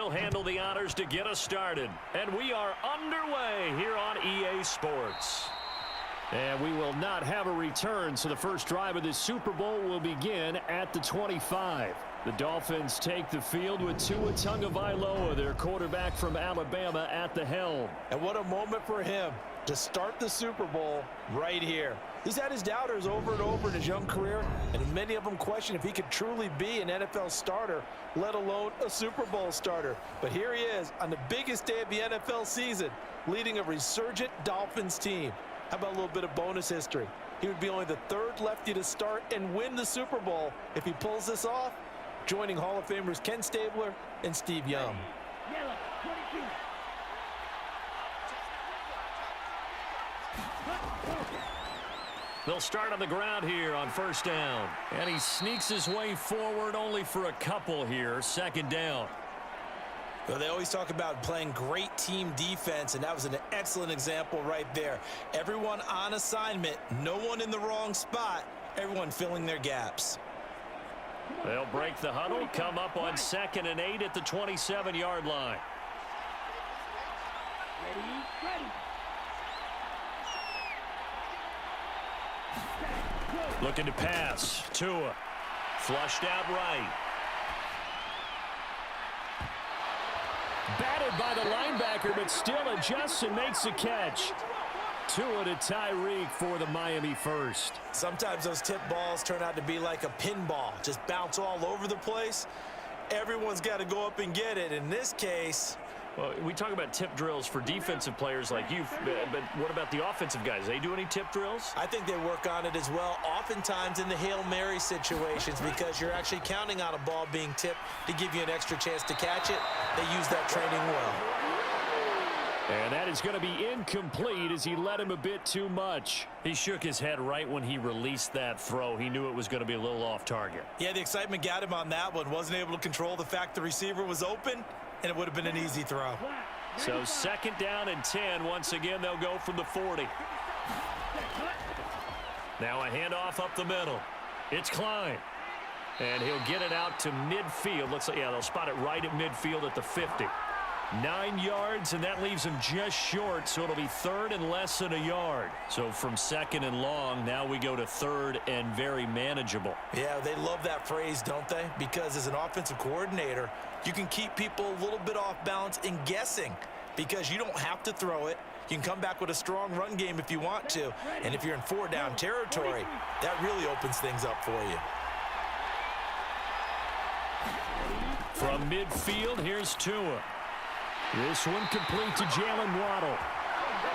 will handle the honors to get us started. And we are underway here on EA Sports. And we will not have a return, so the first drive of this Super Bowl will begin at the 25. The Dolphins take the field with Tua Tagovailoa, their quarterback from Alabama, at the helm. And what a moment for him to start the Super Bowl right here. He's had his doubters over and over in his young career, and many of them question if he could truly be an NFL starter, let alone a Super Bowl starter. But here he is on the biggest day of the NFL season, leading a resurgent Dolphins team. How about a little bit of bonus history? He would be only the third lefty to start and win the Super Bowl if he pulls this off, joining Hall of Famers Ken Stabler and Steve Young. They'll start on the ground here on first down. And he sneaks his way forward only for a couple here. Second down. Well, they always talk about playing great team defense, and that was an excellent example right there. Everyone on assignment, no one in the wrong spot, everyone filling their gaps. They'll break the huddle, come up on 2nd and 8 at the 27-yard line. Looking to pass. Tua. Flushed out right. Batted by the linebacker, but still adjusts and makes a catch. Tua to Tyreek for the Miami first. Sometimes those tip balls turn out to be like a pinball. Just bounce all over the place. Everyone's got to go up and get it. In this case... Well, we talk about tip drills for defensive players like you, but what about the offensive guys? They do any tip drills? I think they work on it as well, oftentimes in the Hail Mary situations, because you're actually counting on a ball being tipped to give you an extra chance to catch it. They use that training well. And that is going to be incomplete as he led him a bit too much. He shook his head right when he released that throw. He knew it was going to be a little off target. Yeah, the excitement got him on that one. Wasn't able to control the fact the receiver was open, and it would have been an easy throw. So 2nd down and 10. Once again, they'll go from the 40. Now a handoff up the middle. It's Klein. And he'll get it out to midfield. Looks like, yeah, they'll spot it right at midfield at the 50. 9 yards, and that leaves him just short, so it'll be 3rd and less than a yard. So from 2nd and long, now we go to 3rd and very manageable. Yeah, they love that phrase, don't they? Because as an offensive coordinator, you can keep people a little bit off balance and guessing because you don't have to throw it. You can come back with a strong run game if you want to. And if you're in 4-down territory, that really opens things up for you. From midfield, here's Tua. This one complete to Jalen Waddle.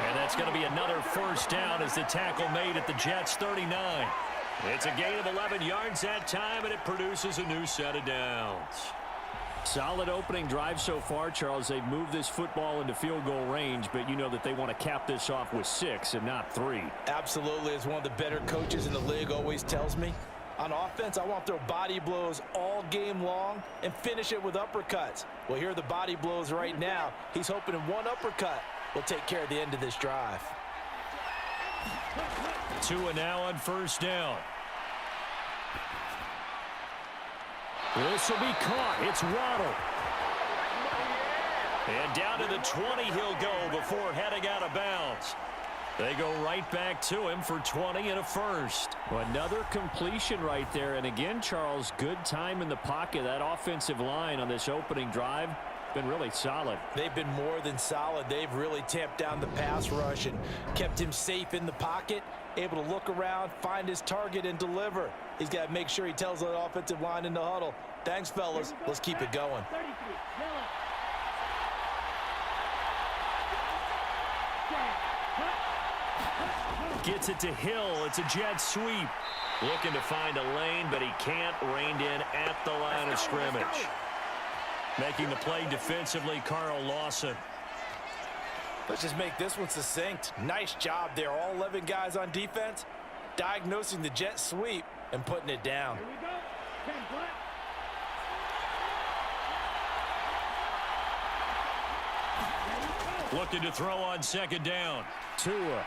And that's going to be another first down as the tackle made at the Jets' 39. It's a gain of 11 yards that time, and it produces a new set of downs. Solid opening drive so far, Charles. They've moved this football into field goal range, but you know that they want to cap this off with 6 and not 3. Absolutely. As one of the better coaches in the league always tells me, on offense, I want to throw body blows all game long and finish it with uppercuts. Well, here are the body blows right now. He's hoping in one uppercut will take care of the end of this drive. Tua now on first down. This will be caught. It's Waddle. And down to the 20 he'll go before heading out of bounds. They go right back to him for 20 and a first. Another completion right there. And again, Charles, good time in the pocket. That offensive line on this opening drive been really solid. They've been more than solid. They've really tamped down the pass rush and kept him safe in the pocket, able to look around, find his target, and deliver. He's got to make sure he tells the offensive line in the huddle, thanks, fellas. Let's keep it going. Gets it to Hill. It's a jet sweep. Looking to find a lane, but he can't. Reined in at the line of scrimmage. Making the play defensively, Carl Lawson. Let's just make this one succinct. Nice job there. All 11 guys on defense, diagnosing the jet sweep and putting it down. Here we go. 10 flat. Looking to throw on second down. Tua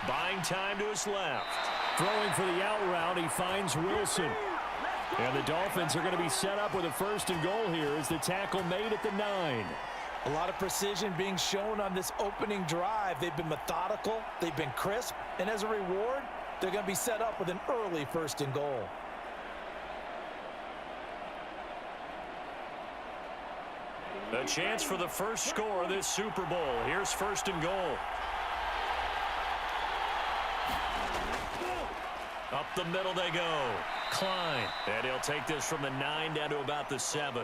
buying time to his left. Throwing for the out route, he finds Wilson. And the Dolphins are going to be set up with a 1st and goal here as the tackle made at the 9. A lot of precision being shown on this opening drive. They've been methodical, they've been crisp, and as a reward, they're going to be set up with an early 1st and goal. A chance for the first score of this Super Bowl. Here's 1st and goal. Up the middle they go. Klein. And he'll take this from the 9 down to about the 7.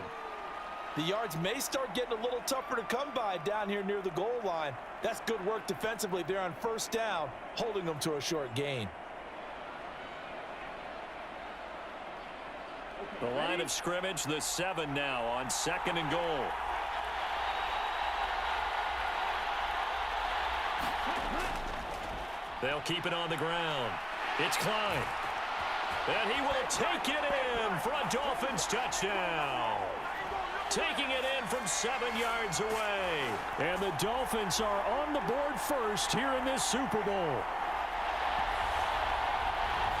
The yards may start getting a little tougher to come by down here near the goal line. That's good work defensively there on 1st down, holding them to a short gain. The line of scrimmage, the 7 now on 2nd and goal. They'll keep it on the ground. It's Klein. And he will take it in for a Dolphins touchdown. Taking it in from 7 yards away. And the Dolphins are on the board first here in this Super Bowl.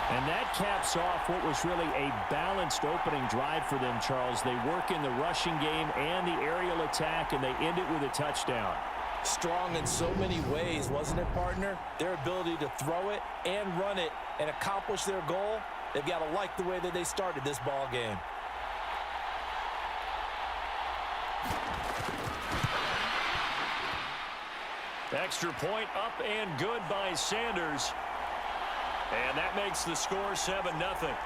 And that caps off what was really a balanced opening drive for them, Charles. They work in the rushing game and the aerial attack, and they end it with a touchdown. Strong in so many ways, wasn't it, partner? Their ability to throw it and run it and accomplish their goal, they've got to like the way that they started this ball game. Extra point up and good by Sanders. And that makes the score 7-0.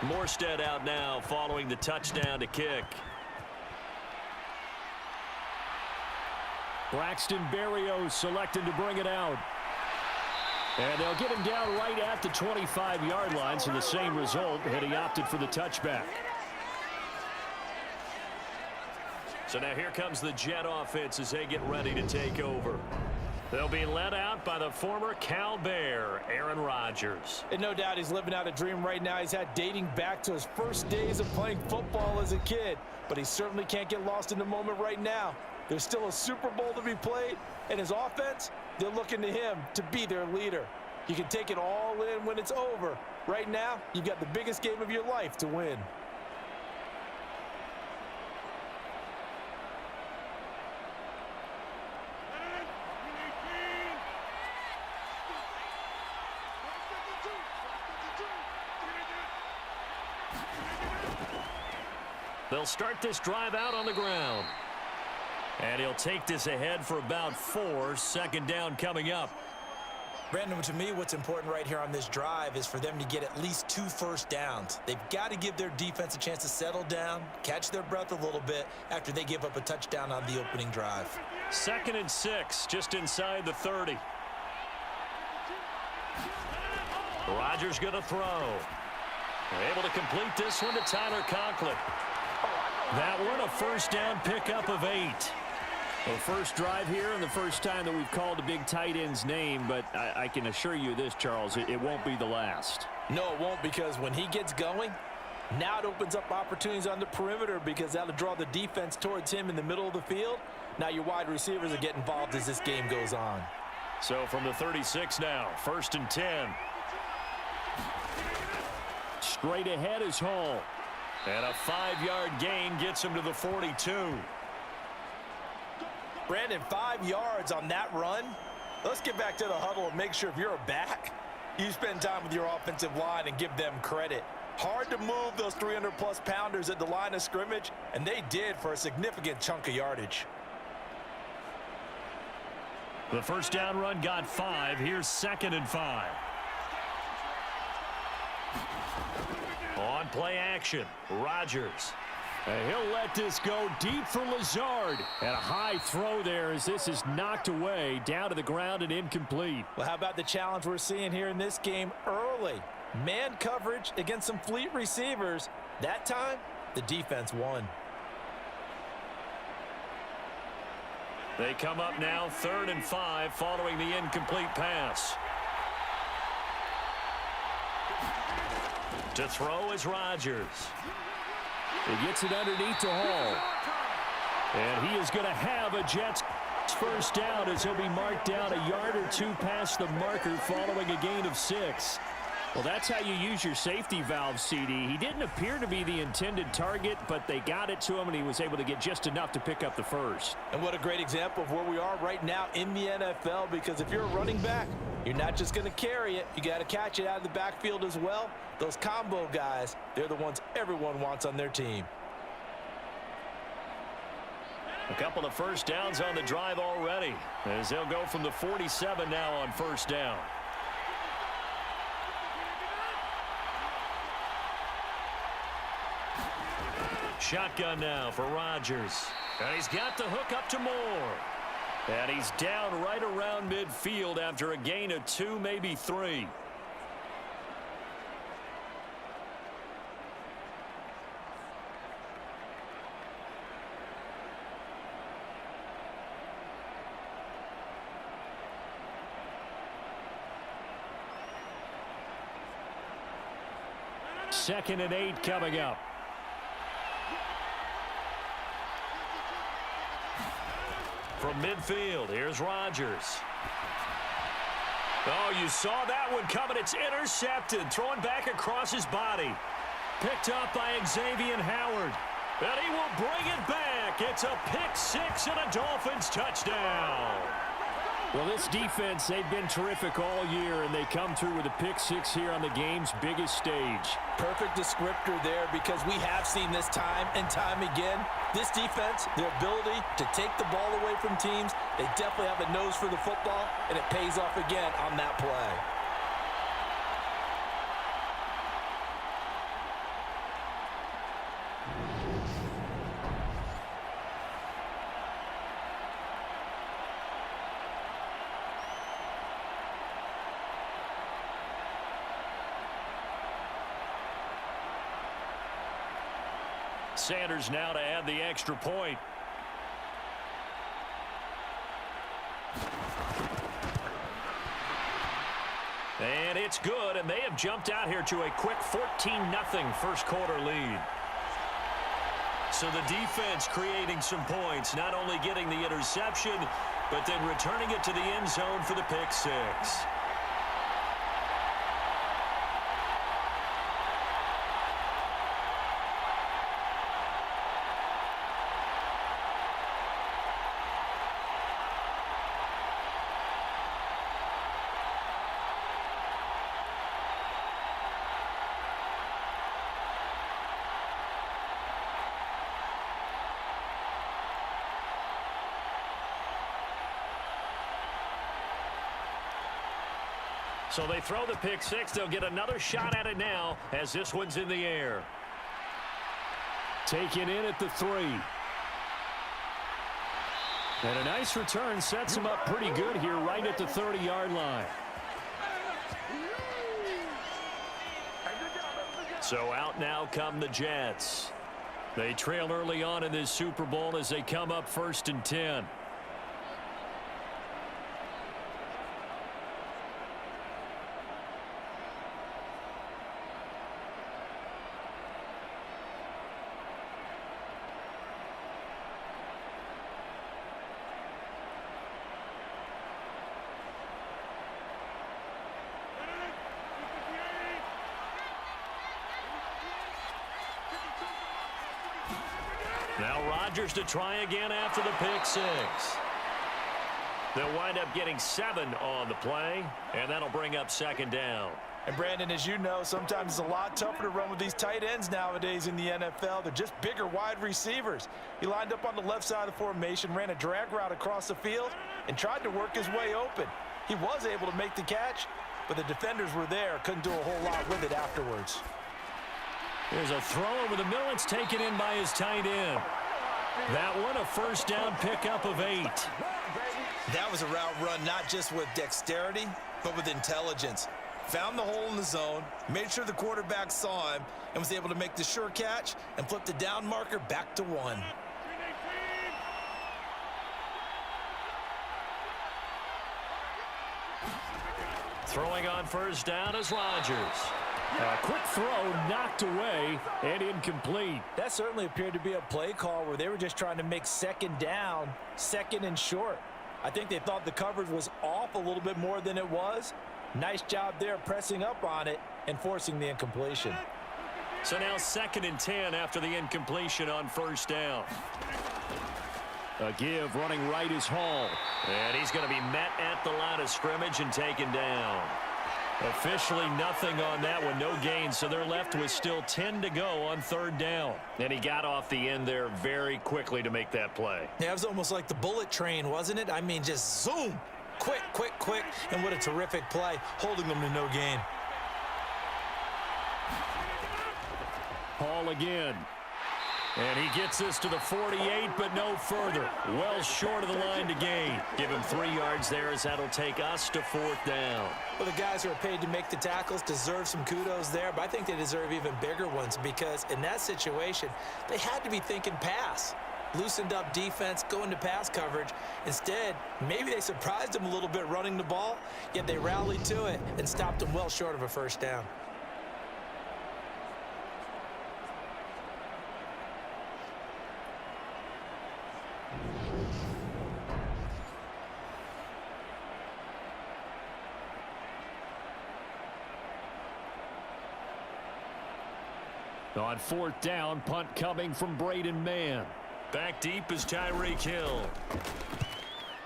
Morstead out now following the touchdown to kick. Braxton Berrios selected to bring it out. And they'll get him down right at the 25-yard line, so the same result, had he opted for the touchback. So now here comes the Jet offense as they get ready to take over. They'll be led out by the former Cal Bear, Aaron Rodgers. And no doubt he's living out a dream right now he's had dating back to his first days of playing football as a kid. But he certainly can't get lost in the moment right now. There's still a Super Bowl to be played, and his offense, they're looking to him to be their leader. You can take it all in when it's over. Right now, you've got the biggest game of your life to win. They'll start this drive out on the ground. And he'll take this ahead for about 4. 2nd down coming up. Brandon, to me, what's important right here on this drive is for them to get at least 2 first downs. They've got to give their defense a chance to settle down, catch their breath a little bit after they give up a touchdown on the opening drive. 2nd and 6, just inside the 30. Rodgers going to throw. Able to complete this one to Tyler Conklin. That one, a first down pickup of 8. The first drive here and the first time that we've called a big tight end's name, but I can assure you this, Charles, it won't be the last. No, it won't, because when he gets going, now it opens up opportunities on the perimeter because that'll draw the defense towards him in the middle of the field. Now your wide receivers will get involved as this game goes on. So from the 36 now, 1st and 10. Straight ahead is Hall. And a 5-yard gain gets him to the 42. Brandon, 5 yards on that run. Let's get back to the huddle and make sure if you're a back, you spend time with your offensive line and give them credit. Hard to move those 300-plus pounders at the line of scrimmage, and they did for a significant chunk of yardage. The first down run got 5. Here's 2nd and 5. On play action, Rodgers. And he'll let this go deep for Lazard. And a high throw there as this is knocked away, down to the ground and incomplete. Well, how about the challenge we're seeing here in this game early? Man coverage against some fleet receivers. That time, the defense won. They come up now 3rd and 5 following the incomplete pass. To throw is Rodgers. He gets it underneath to Hall. And he is going to have a Jets first down as he'll be marked down a yard or two past the marker following a gain of 6. Well, that's how you use your safety valve, CD. He didn't appear to be the intended target, but they got it to him, and he was able to get just enough to pick up the first. And what a great example of where we are right now in the NFL, because if you're a running back, you're not just going to carry it. You got to catch it out of the backfield as well. Those combo guys, they're the ones everyone wants on their team. A couple of first downs on the drive already, as they'll go from the 47 now on first down. Shotgun now for Rodgers. And he's got the hook up to Moore. And he's down right around midfield after a gain of 2, maybe 3. Second and 8 coming up. From midfield, here's Rodgers. Oh, you saw that one coming. It's intercepted. Thrown back across his body. Picked up by Xavier Howard. And he will bring it back. It's a pick 6 and a Dolphins touchdown. Well, this defense, they've been terrific all year, and they come through with a pick 6 here on the game's biggest stage. Perfect descriptor there, because we have seen this time and time again. This defense, their ability to take the ball away from teams, they definitely have a nose for the football, and it pays off again on that play. Sanders now to add the extra point. And it's good, and they have jumped out here to a quick 14-0 first quarter lead. So the defense creating some points, not only getting the interception, but then returning it to the end zone for the pick 6. So they throw the pick 6. They'll get another shot at it now as this one's in the air. Taken in at the 3. And a nice return sets him up pretty good here right at the 30-yard line. So out now come the Jets. They trail early on in this Super Bowl as they come up 1st and 10. Now Rodgers to try again after the pick 6. They'll wind up getting 7 on the play, and that'll bring up 2nd down. And Brandon, as you know, sometimes it's a lot tougher to run with these tight ends nowadays in the NFL. They're just bigger wide receivers. He lined up on the left side of the formation, ran a drag route across the field, and tried to work his way open. He was able to make the catch, but the defenders were there, couldn't do a whole lot with it afterwards. There's a throw over the middle. It's taken in by his tight end. That one, a first down pickup of 8. That was a route run not just with dexterity, but with intelligence. Found the hole in the zone, made sure the quarterback saw him, and was able to make the sure catch and flip the down marker back to 1. Throwing on first down is Rodgers. A quick throw knocked away and incomplete. That certainly appeared to be a play call where they were just trying to make second down, second and short. I think they thought the coverage was off a little bit more than it was. Nice job there pressing up on it and forcing the incompletion. So now 2nd and 10 after the incompletion on first down. A give running right is Hall. And he's going to be met at the line of scrimmage and taken down. Officially nothing on that one, no gain, so they're left with still 10 to go on 3rd down. And he got off the end there very quickly to make that play. Yeah, it was almost like the bullet train, wasn't it? I mean, just zoom. Quick, quick, quick. And what a terrific play, holding them to no gain. Hall again. And he gets this to the 48, but no further. Well short of the line to gain. Give him 3 yards there as that'll take us to 4th down. Well, the guys who are paid to make the tackles deserve some kudos there, but I think they deserve even bigger ones because in that situation, they had to be thinking pass. Loosened up defense, going to pass coverage. Instead, maybe they surprised them a little bit running the ball, yet they rallied to it and stopped them well short of a first down. On 4th down, punt coming from Braden Mann. Back deep is Tyreek Hill.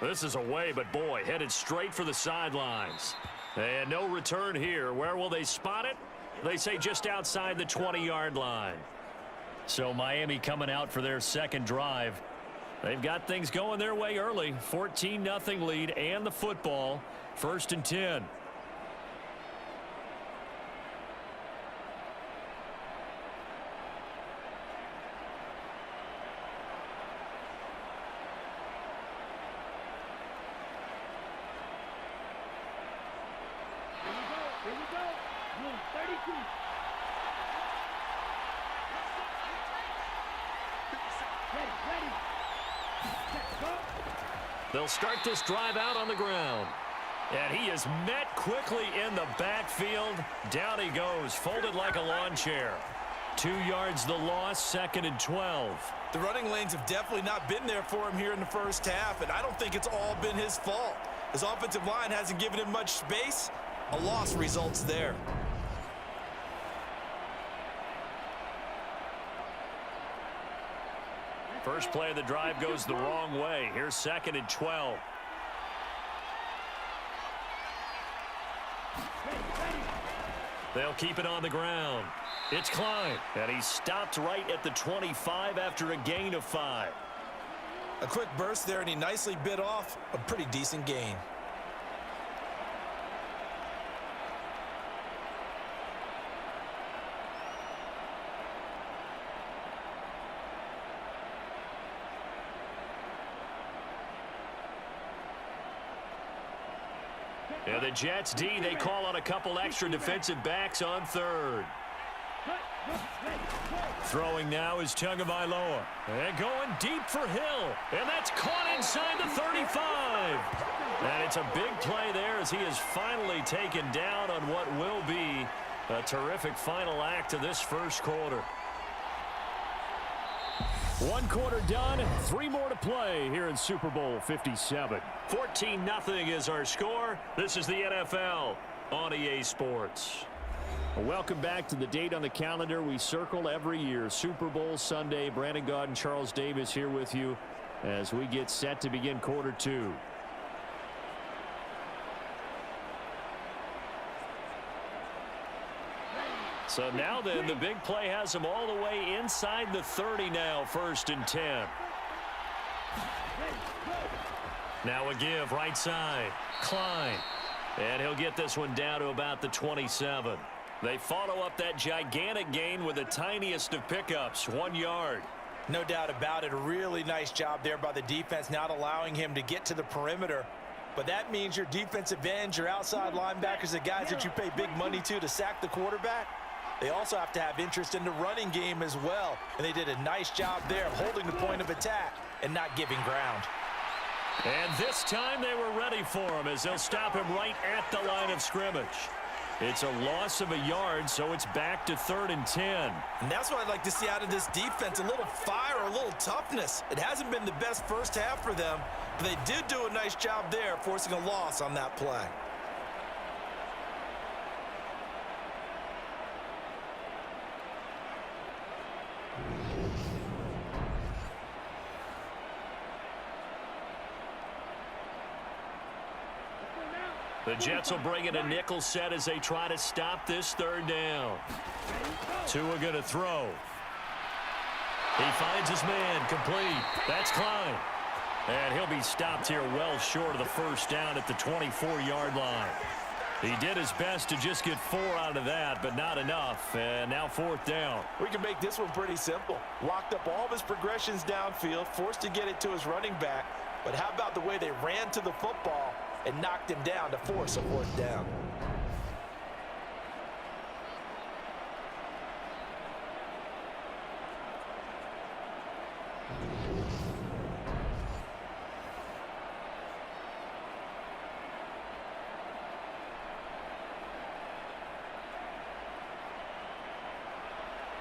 This is away, but boy, headed straight for the sidelines. And no return here. Where will they spot it? They say just outside the 20-yard line. So Miami coming out for their 2nd drive. They've got things going their way early. 14-0 lead and the football. 1st and 10. They'll start this drive out on the ground. And he is met quickly in the backfield. Down he goes, folded like a lawn chair. 2 yards the loss, 2nd and 12. The running lanes have definitely not been there for him here in the first half, and I don't think it's all been his fault. His offensive line hasn't given him much space. A loss results there. First play of the drive goes the wrong way. Here's 2nd and 12. They'll keep it on the ground. It's Klein, and he stopped right at the 25 after a gain of 5. A quick burst there, and he nicely bit off a pretty decent gain. And the Jets D, they call on a couple extra defensive backs on 3rd. Throwing now is Tagovailoa. And going deep for Hill. And that's caught inside the 35. And it's a big play there as he is finally taken down on what will be a terrific final act of this first quarter. 1 quarter done, 3 more to play here in Super Bowl 57. 14-0 is our score. This is the NFL on EA Sports. Welcome back to the date on the calendar we circle every year. Super Bowl Sunday. Brandon Gaud and Charles Davis here with you as we get set to begin quarter 2. So now then, the big play has them all the way inside the 30 now, 1st and 10. Now a give, right side, Klein. And he'll get this one down to about the 27. They follow up that gigantic gain with the tiniest of pickups, 1 yard. No doubt about it. A really nice job there by the defense, not allowing him to get to the perimeter. But that means your defensive ends, your outside linebackers, the guys that you pay big money to sack the quarterback, they also have to have interest in the running game as well. And they did a nice job there of holding the point of attack and not giving ground. And this time they were ready for him as they'll stop him right at the line of scrimmage. It's a loss of a yard, so it's back to 3rd and 10. And that's what I'd like to see out of this defense, a little fire, a little toughness. It hasn't been the best first half for them, but they did do a nice job there, forcing a loss on that play. The Jets will bring in a nickel set as they try to stop this 3rd down. Tua going to throw. He finds his man, complete. That's Klein. And he'll be stopped here well short of the first down at the 24-yard line. He did his best to just get 4 out of that, but not enough. And now 4th down. We can make this one pretty simple. Locked up all of his progressions downfield, forced to get it to his running back. But how about the way they ran to the football and knocked him down to force a 4th down?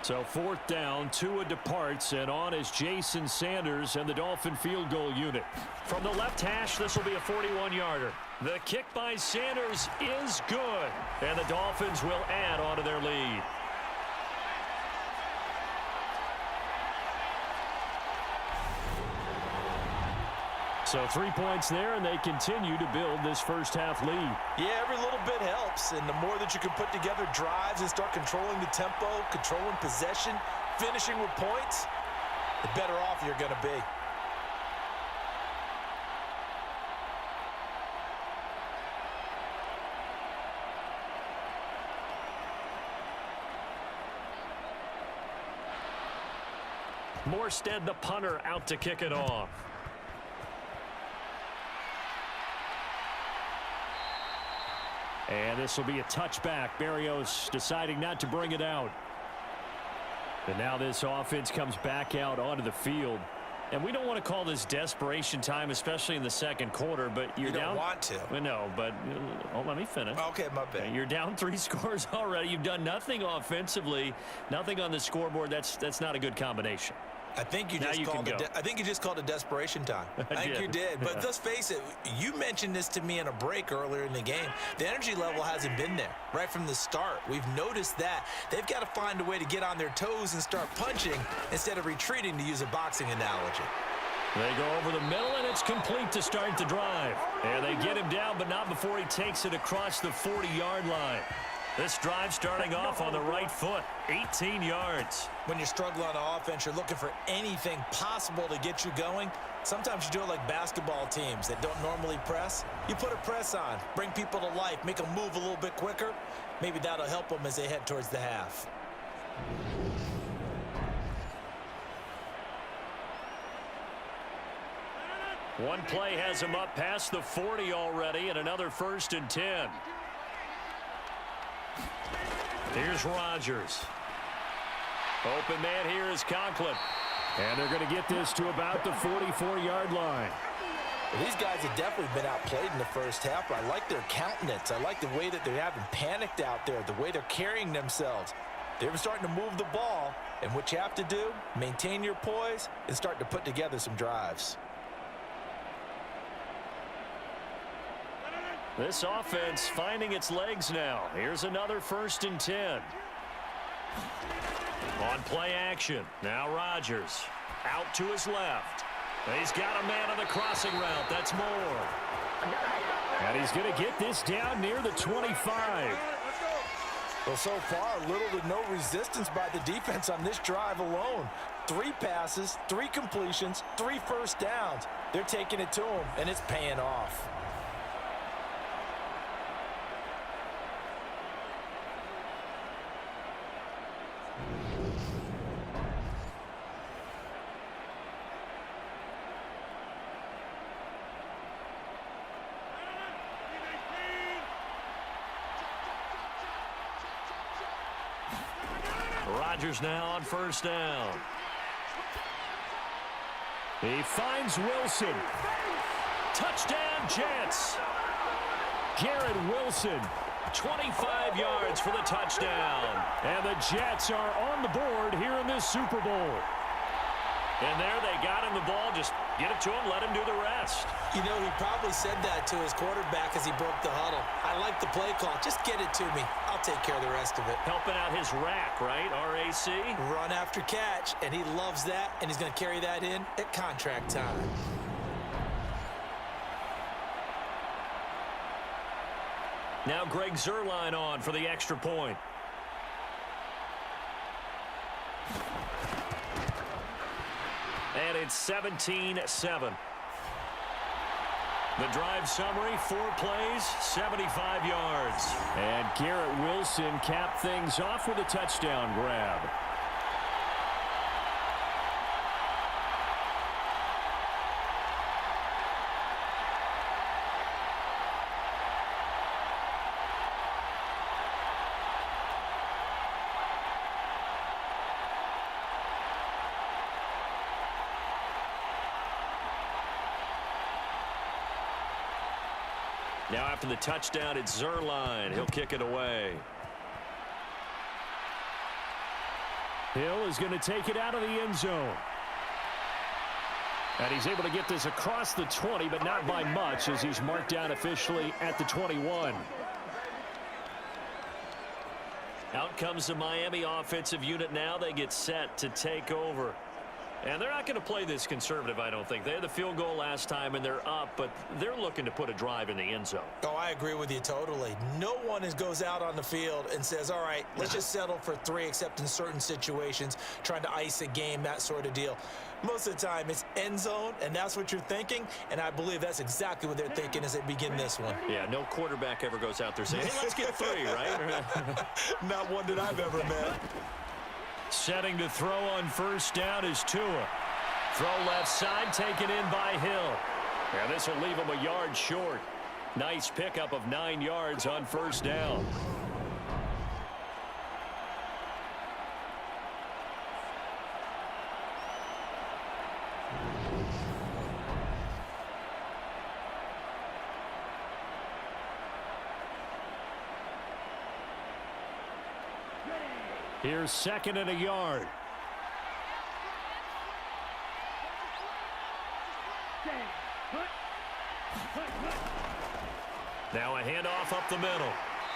So 4th down, Tua departs, and on is Jason Sanders and the Dolphin field goal unit. From the left hash, this will be a 41-yarder. The kick by Sanders is good, and the Dolphins will add on to their lead. So 3 points there, and they continue to build this first half lead. Yeah, every little bit helps, and the more that you can put together drives and start controlling the tempo, controlling possession, finishing with points, the better off you're going to be. Morstead, the punter, out to kick it off. And this will be a touchback. Berrios deciding not to bring it out. And now this offense comes back out onto the field. And we don't want to call this desperation time, especially in the second quarter, but you're down. You don't want to. I know, but let me finish. Okay, my bad. You're down 3 scores already. You've done nothing offensively, nothing on the scoreboard. That's not a good combination. I think you just called it desperation time. I think you did. But let's face it, you mentioned this to me in a break earlier in the game. The energy level hasn't been there right from the start. We've noticed that. They've got to find a way to get on their toes and start punching instead of retreating, to use a boxing analogy. They go over the middle, and it's complete to start the drive. And they get him down, but not before he takes it across the 40-yard line. This drive starting off on the right foot, 18 yards. When you're struggling on offense, you're looking for anything possible to get you going. Sometimes you do it like basketball teams that don't normally press. You put a press on, bring people to life, make them move a little bit quicker. Maybe that'll help them as they head towards the half. One play has him up past the 40 already, and another 1st and 10. Here's Rodgers. Open man here is Conklin. And they're going to get this to about the 44-yard line. Well, these guys have definitely been outplayed in the first half, but I like their countenance. I like the way that they haven't panicked out there, the way they're carrying themselves. They're starting to move the ball, and what you have to do, maintain your poise and start to put together some drives. This offense finding its legs now. Here's another 1st and 10. On play action. Now Rodgers out to his left. He's got a man on the crossing route. That's Moore. And he's going to get this down near the 25. Well, so far, little to no resistance by the defense on this drive alone. 3 passes, 3 completions, 3 first downs. They're taking it to him, and it's paying off. Rodgers now on first down. He finds Wilson. Touchdown, Jets. Garrett Wilson, 25 yards for the touchdown. And the Jets are on the board here in this Super Bowl. And there they got him the ball. Just get it to him, let him do the rest. You know, he probably said that to his quarterback as he broke the huddle. I like the play call. Just get it to me. I'll take care of the rest of it. Helping out his rack, right? R-A-C? Run after catch, and he loves that, and he's going to carry that in at contract time. Now Greg Zuerlein on for the extra point. And it's 17-7. The drive summary, 4 plays, 75 yards. And Garrett Wilson capped things off with a touchdown grab. Now after the touchdown, it's Zuerlein. He'll kick it away. Hill is going to take it out of the end zone. And he's able to get this across the 20, but not by much as he's marked down officially at the 21. Out comes the Miami offensive unit now. They get set to take over. And they're not going to play this conservative, I don't think. They had the field goal last time, and they're up, but they're looking to put a drive in the end zone. Oh, I agree with you totally. No one goes out on the field and says, all right, let's just settle for 3, except in certain situations, trying to ice a game, that sort of deal. Most of the time, it's end zone, and that's what you're thinking, and I believe that's exactly what they're thinking as they begin this one. Yeah, no quarterback ever goes out there saying, hey, let's get 3, right? Not one that I've ever met. Setting to throw on first down is Tua. Throw left side, taken in by Hill. And this will leave him a yard short. Nice pickup of 9 yards on first down. Here's 2nd and a yard. Now a handoff up the middle.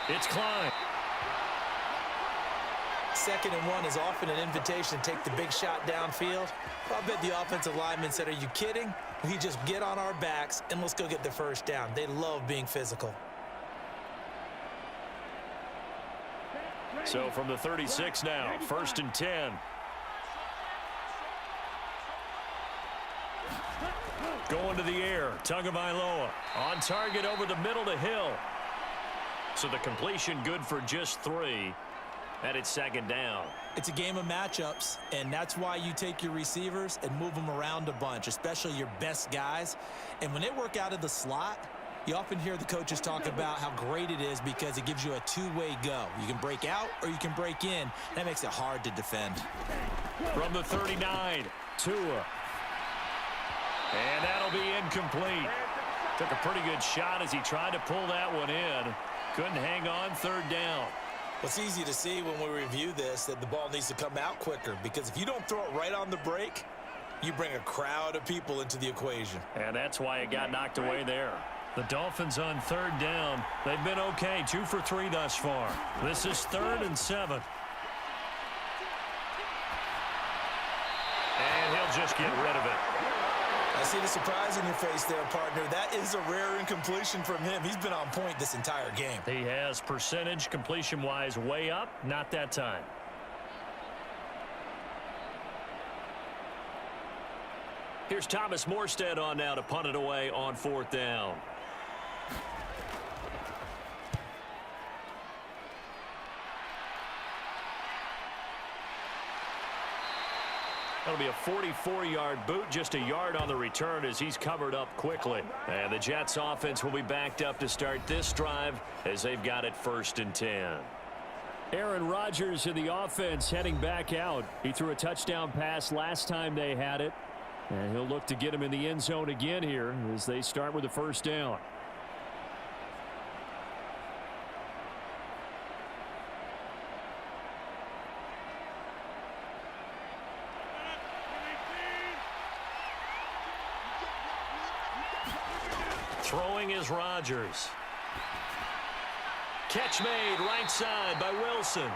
It's Klein. 2nd and 1 is often an invitation to take the big shot downfield. I bet the offensive lineman said, are you kidding? We just get on our backs and let's go get the first down. They love being physical. So from the 36 now, 1st and 10. Going to the air, Tagovailoa. On target over the middle to Hill. So the completion good for just 3. And it's 2nd down. It's a game of matchups, and that's why you take your receivers and move them around a bunch, especially your best guys. And when they work out of the slot, you often hear the coaches talk about how great it is because it gives you a 2-way go. You can break out or you can break in. That makes it hard to defend. From the 39, Tua. And that'll be incomplete. Took a pretty good shot as he tried to pull that one in. Couldn't hang on, 3rd down. It's easy to see when we review this that the ball needs to come out quicker because if you don't throw it right on the break, you bring a crowd of people into the equation. And that's why it got knocked away there. The Dolphins on 3rd down. They've been okay, 2 for 3 thus far. This is 3rd and 7. And he'll just get rid of it. I see the surprise in your face there, partner. That is a rare incompletion from him. He's been on point this entire game. He has percentage completion-wise way up. Not that time. Here's Thomas Morstead on now to punt it away on 4th down. That'll be a 44-yard boot, just a yard on the return as he's covered up quickly. And the Jets offense will be backed up to start this drive as they've got it 1st and 10. Aaron Rodgers in the offense heading back out. He threw a touchdown pass last time they had it. And he'll look to get him in the end zone again here as they start with the first down. Throwing is Rodgers. Catch made right side by Wilson.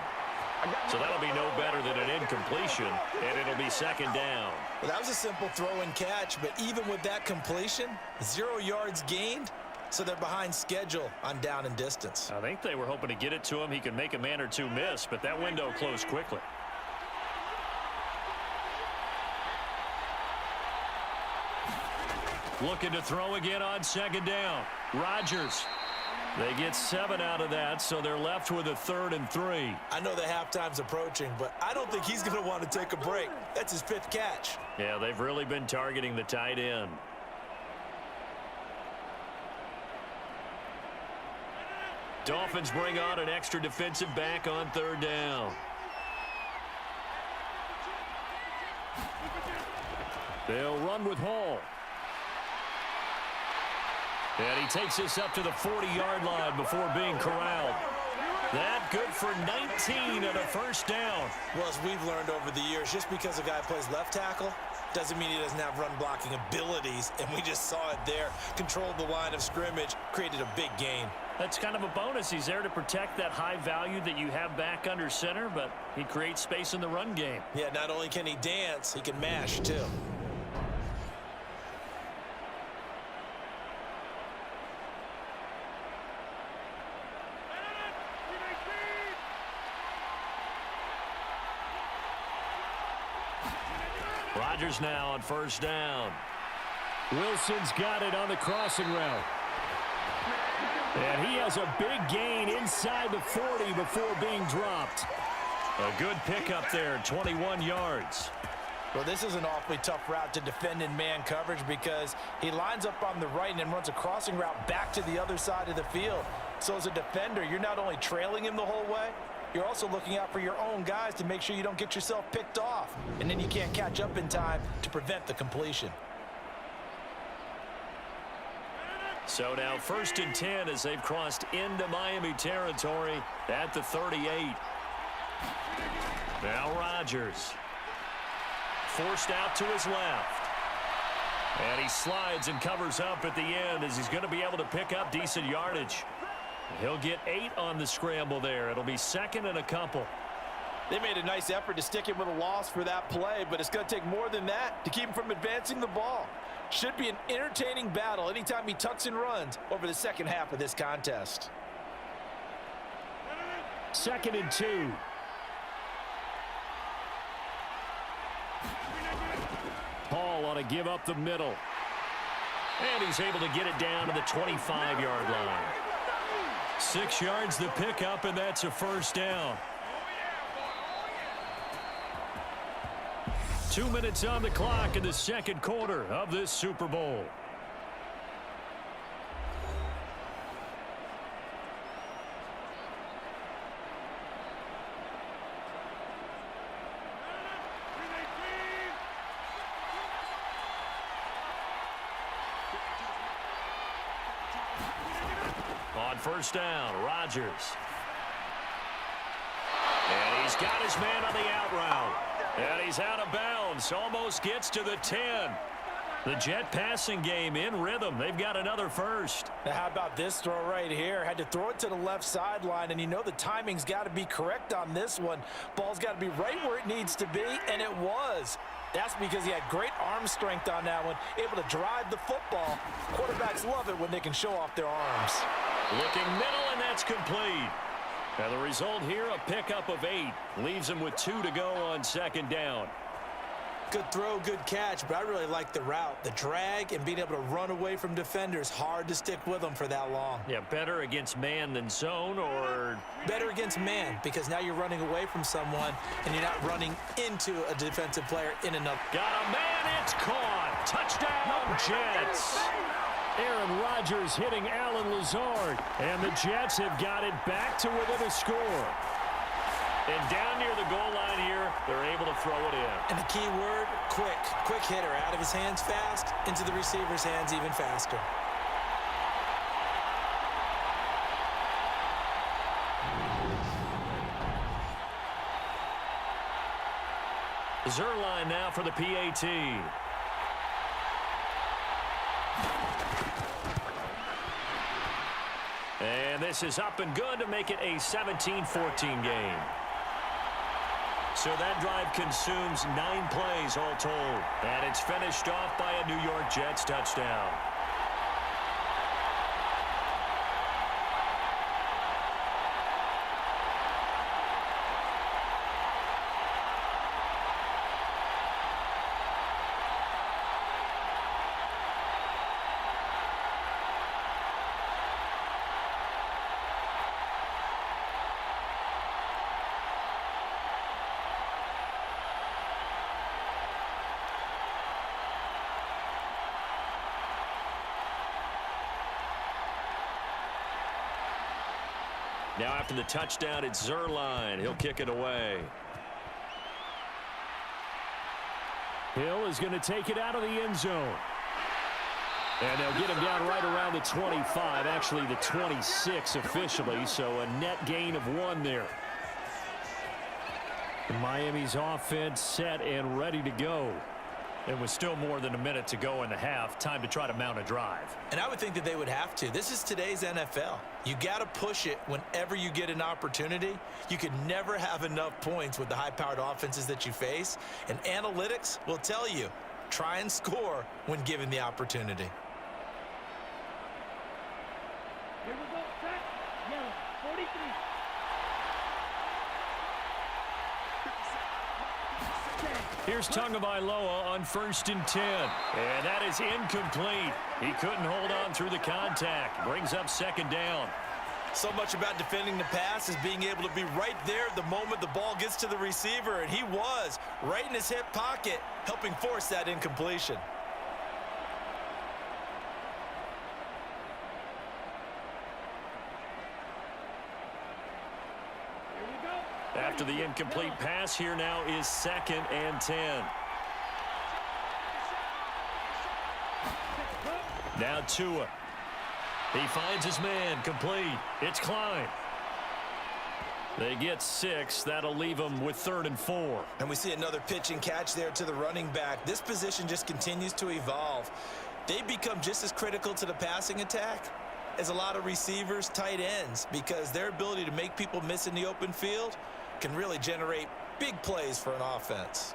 So that'll be no better than an incompletion, and it'll be second down. Well, that was a simple throw and catch, but even with that completion, 0 yards gained, so they're behind schedule on down and distance. I think they were hoping to get it to him. He could make a man or two miss, but that window closed quickly. Looking to throw again on second down. Rodgers. They get 7 out of that, so they're left with a 3rd and 3. I know the halftime's approaching, but I don't think he's going to want to take a break. That's his 5th catch. Yeah, they've really been targeting the tight end. Dolphins bring on an extra defensive back on 3rd down. They'll run with Hall. And he takes this up to the 40-yard line before being corralled. That good for 19 and a first down. Well, as we've learned over the years, just because a guy plays left tackle doesn't mean he doesn't have run-blocking abilities, and we just saw it there. Controlled the line of scrimmage, created a big gain. That's kind of a bonus. He's there to protect that high value that you have back under center, but he creates space in the run game. Yeah, not only can he dance, he can mash, too. Rodgers now on first down. Wilson's got it on the crossing route. And he has a big gain inside the 40 before being dropped. A good pickup there, 21 yards. Well, this is an awfully tough route to defend in man coverage because he lines up on the right and then runs a crossing route back to the other side of the field. So as a defender, you're not only trailing him the whole way, you're also looking out for your own guys to make sure you don't get yourself picked off. And then you can't catch up in time to prevent the completion. So now 1st and 10 as they've crossed into Miami territory at the 38. Now Rodgers. Forced out to his left. And he slides and covers up at the end as he's going to be able to pick up decent yardage. He'll get 8 on the scramble there. It'll be 2nd and a couple. They made a nice effort to stick him with a loss for that play, but it's going to take more than that to keep him from advancing the ball. Should be an entertaining battle anytime he tucks and runs over the second half of this contest. 2nd and 2. Hall ought to give up the middle. And he's able to get it down to the 25-yard line. 6 yards the pickup, and that's a first down. 2 minutes on the clock in the second quarter of this Super Bowl. On first down, Rodgers. And he's got his man on the out route. And he's out of bounds. Almost gets to the 10. The Jet passing game in rhythm. They've got another first. Now how about this throw right here? Had to throw it to the left sideline, and you know the timing's got to be correct on this one. Ball's got to be right where it needs to be, and it was. That's because he had great arm strength on that one, able to drive the football. Quarterbacks love it when they can show off their arms. Looking middle, and that's complete. And the result here, a pickup of 8. Leaves him with 2 to go on second down. Good throw, good catch, but I really like the route. The drag and being able to run away from defenders. Hard to stick with them for that long. Yeah, better against man than zone, or? Better against man, because now you're running away from someone and you're not running into a defensive player in another. Got a man, it's caught. Touchdown, Jets. Aaron Rodgers hitting Allen Lazard, and the Jets have got it back to within a score. And down near the goal line here, they're able to throw it in. And the key word, quick. Quick hitter, out of his hands fast, into the receiver's hands even faster. Zerline now for the PAT. And this is up and good to make it a 17-14 game. So that drive consumes 9 plays all told. And it's finished off by a New York Jets touchdown. Now after the touchdown, it's Zerline. He'll kick it away. Hill is going to take it out of the end zone. And they'll get him down right around the 25, actually the 26 officially, so a net gain of 1 there. Miami's offense set and ready to go. It was still more than a minute to go in the half. Time to try to mount a drive. And I would think that they would have to. This is today's NFL. You got to push it whenever you get an opportunity. You could never have enough points with the high-powered offenses that you face. And analytics will tell you, try and score when given the opportunity. Here we go. Set. Yellow. 43. Here's Tagovailoa on 1st and 10. And that is incomplete. He couldn't hold on through the contact. Brings up 2nd down. So much about defending the pass is being able to be right there the moment the ball gets to the receiver. And he was right in his hip pocket, helping force that incompletion. After the incomplete pass, here now is 2nd and 10. Now Tua. He finds his man, complete. It's Klein. They get 6. That'll leave them with 3rd and 4. And we see another pitch and catch there to the running back. This position just continues to evolve. They become just as critical to the passing attack as a lot of receivers, tight ends, because their ability to make people miss in the open field can really generate big plays for an offense.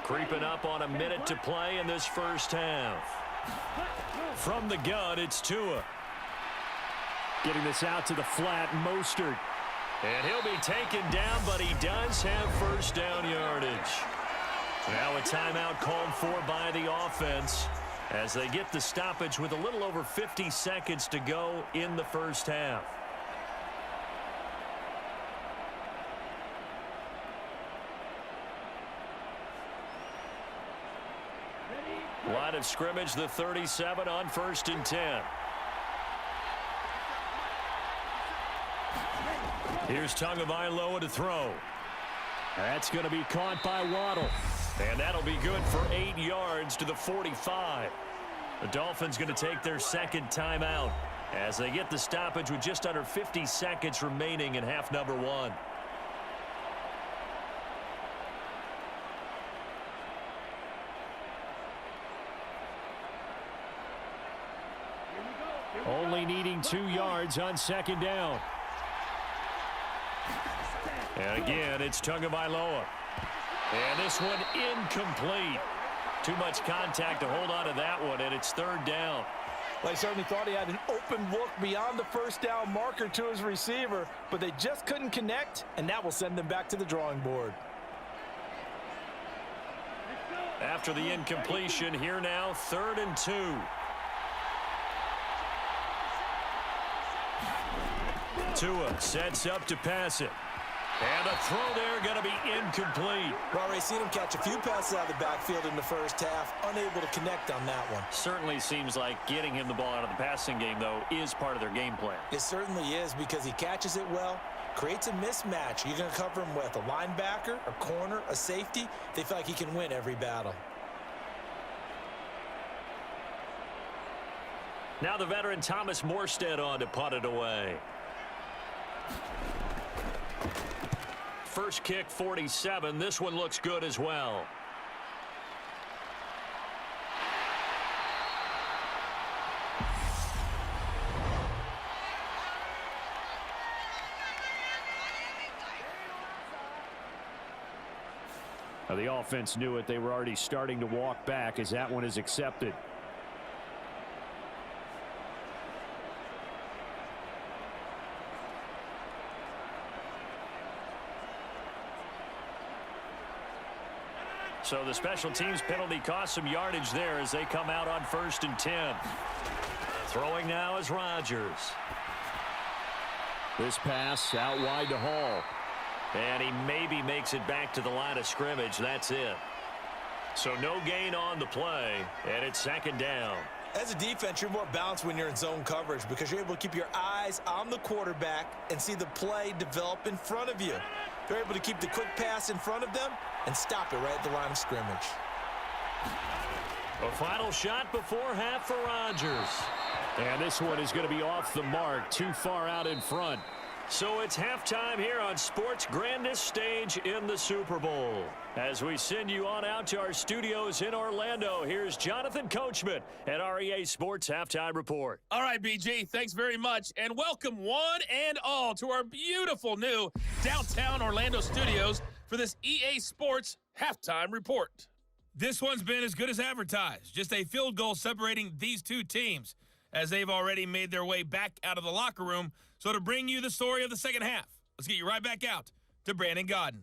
Creeping up on a minute to play in this first half. From the gun, it's Tua. Getting this out to the flat, Mostert. And he'll be taken down, but he does have 1st down yardage. Now a timeout called for by the offense as they get the stoppage with a little over 50 seconds to go in the first half. Line of scrimmage, the 37 on 1st and 10. Here's Tagovailoa to throw. That's going to be caught by Waddle. And that'll be good for 8 yards to the 45. The Dolphins going to take their 2nd timeout as they get the stoppage with just under 50 seconds remaining in half number 1. Only needing 2 yards on 2nd down. And again, it's Tagovailoa. And this one incomplete. Too much contact to hold on to that one, and it's 3rd down. Well, I certainly thought he had an open look beyond the 1st down marker to his receiver, but they just couldn't connect, and that will send them back to the drawing board. After the incompletion, here now, 3rd and 2. Tua sets up to pass it. And the throw there going to be incomplete. Well, Ray, seen him catch a few passes out of the backfield in the first half, unable to connect on that one. Certainly seems like getting him the ball out of the passing game, though, is part of their game plan. It certainly is, because he catches it well, creates a mismatch. You're going to cover him with a linebacker, a corner, a safety. They feel like he can win every battle. Now the veteran Thomas Morstead on to punt it away. First kick, 47. This one looks good as well. Now the offense knew it. They were already starting to walk back as that one is accepted. So the special teams penalty cost some yardage there as they come out on 1st and 10. Throwing now is Rodgers. This pass out wide to Hall. And he maybe makes it back to the line of scrimmage. That's it. So no gain on the play, and it's 2nd down. As a defense, you're more balanced when you're in zone coverage because you're able to keep your eyes on the quarterback and see the play develop in front of you. They're able to keep the quick pass in front of them and stop it right at the line of scrimmage. A final shot before half for Rodgers. And this one is going to be off the mark, too far out in front. So it's halftime here on sports' grandest stage in the Super Bowl. As we send you on out to our studios in Orlando, here's Jonathan Coachman at REA Sports Halftime Report. All right, BG, thanks very much, and welcome one and all to our beautiful new downtown Orlando studios for this EA Sports Halftime Report. This one's been as good as advertised, just a field goal separating these two teams, as they've already made their way back out of the locker room. So to bring you the story of the second half, let's get you right back out to Brandon Godden.